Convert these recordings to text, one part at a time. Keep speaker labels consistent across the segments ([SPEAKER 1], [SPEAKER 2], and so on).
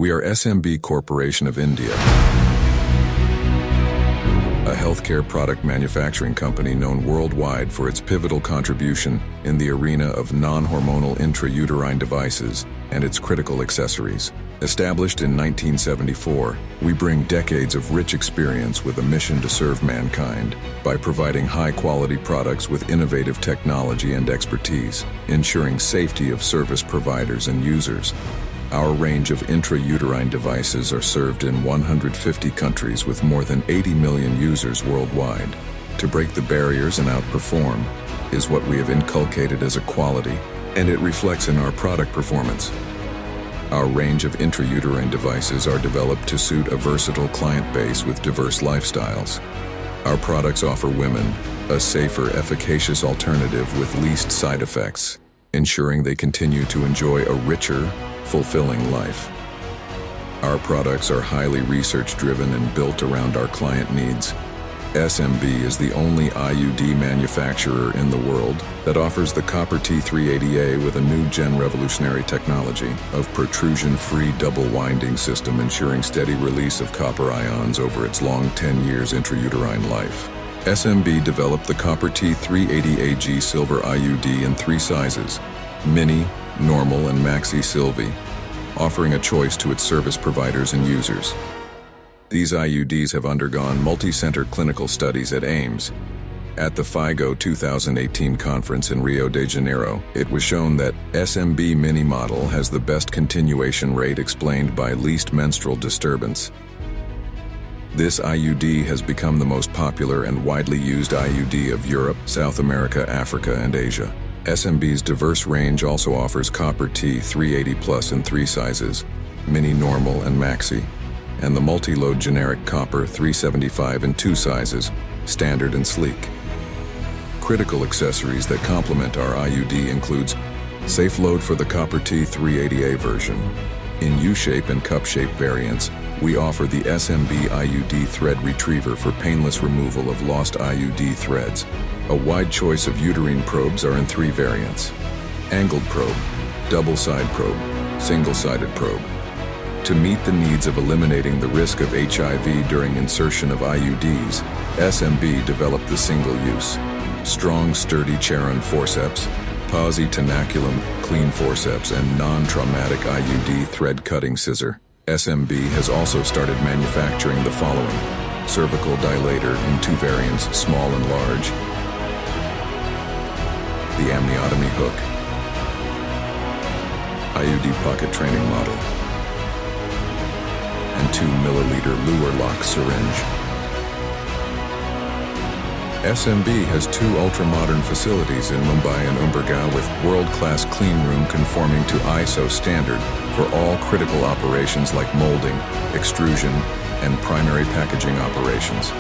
[SPEAKER 1] We are SMB Corporation of India, a healthcare product manufacturing company known worldwide for its pivotal contribution in the arena of non-hormonal intrauterine devices and its critical accessories. Established in 1974, we bring decades of rich experience with a mission to serve mankind by providing high-quality products with innovative technology and expertise, ensuring safety of service providers and users. Our range of intrauterine devices are served in 150 countries with more than 80 million users worldwide. To break the barriers and outperform is what we have inculcated as a quality, and it reflects in our product performance. Our range of intrauterine devices are developed to suit a versatile client base with diverse lifestyles. Our products offer women a safer, efficacious alternative with least side effects, ensuring they continue to enjoy a richer, fulfilling life. Our products are highly research-driven and built around our client needs. SMB is the only IUD manufacturer in the world that offers the copper T380A with a new-gen revolutionary technology of protrusion-free double-winding system, ensuring steady release of copper ions over its long 10 years intrauterine life. SMB developed the copper T380AG silver IUD in 3 sizes: Mini, Normal, and Maxi Silvi, offering a choice to its service providers and users. These IUDs have undergone multi-center clinical studies at AIMS. At the FIGO 2018 conference in Rio de Janeiro, it was shown that SMB Mini model has the best continuation rate explained by least menstrual disturbance. This IUD has become the most popular and widely used IUD of Europe, South America, Africa, and Asia. SMB's diverse range also offers copper T380 Plus in 3 sizes, Mini, Normal, and Maxi, and the multi-load generic copper 375 in 2 sizes, standard and sleek. Critical accessories that complement our IUD includes safe load for the copper T380A version. In U-shape and cup-shape variants, we offer the SMB IUD thread retriever for painless removal of lost IUD threads. A wide choice of uterine probes are in 3 variants: angled probe, double-side probe, single-sided probe. To meet the needs of eliminating the risk of HIV during insertion of IUDs, SMB developed the single-use, strong, sturdy Charon forceps, Posi-tenaculum clean forceps, and non-traumatic IUD thread-cutting scissor. SMB has also started manufacturing the following: cervical dilator in 2 variants, small and large, the amniotomy hook, IUD pocket training model, and 2 milliliter lure lock syringe. SMB has 2 ultra-modern facilities in Mumbai and Umbergaon with world-class clean room conforming to ISO standard for all critical operations like molding, extrusion, and primary packaging operations.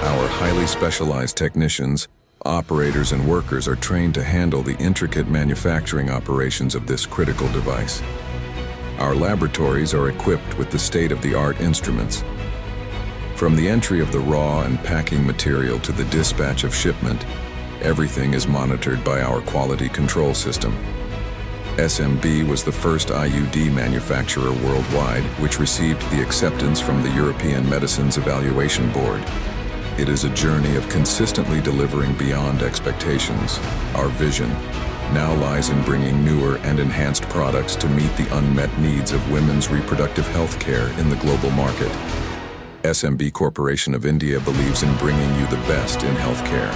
[SPEAKER 1] Our highly specialized technicians, operators, and workers are trained to handle the intricate manufacturing operations of this critical device. Our laboratories are equipped with the state-of-the-art instruments. From the entry of the raw and packing material to the dispatch of shipment, everything is monitored by our quality control system. SMB was the first IUD manufacturer worldwide which received the acceptance from the European Medicines Evaluation Board. It is a journey of consistently delivering beyond expectations. Our vision now lies in bringing newer and enhanced products to meet the unmet needs of women's reproductive health care in the global market. SMB Corporation of India believes in bringing you the best in healthcare.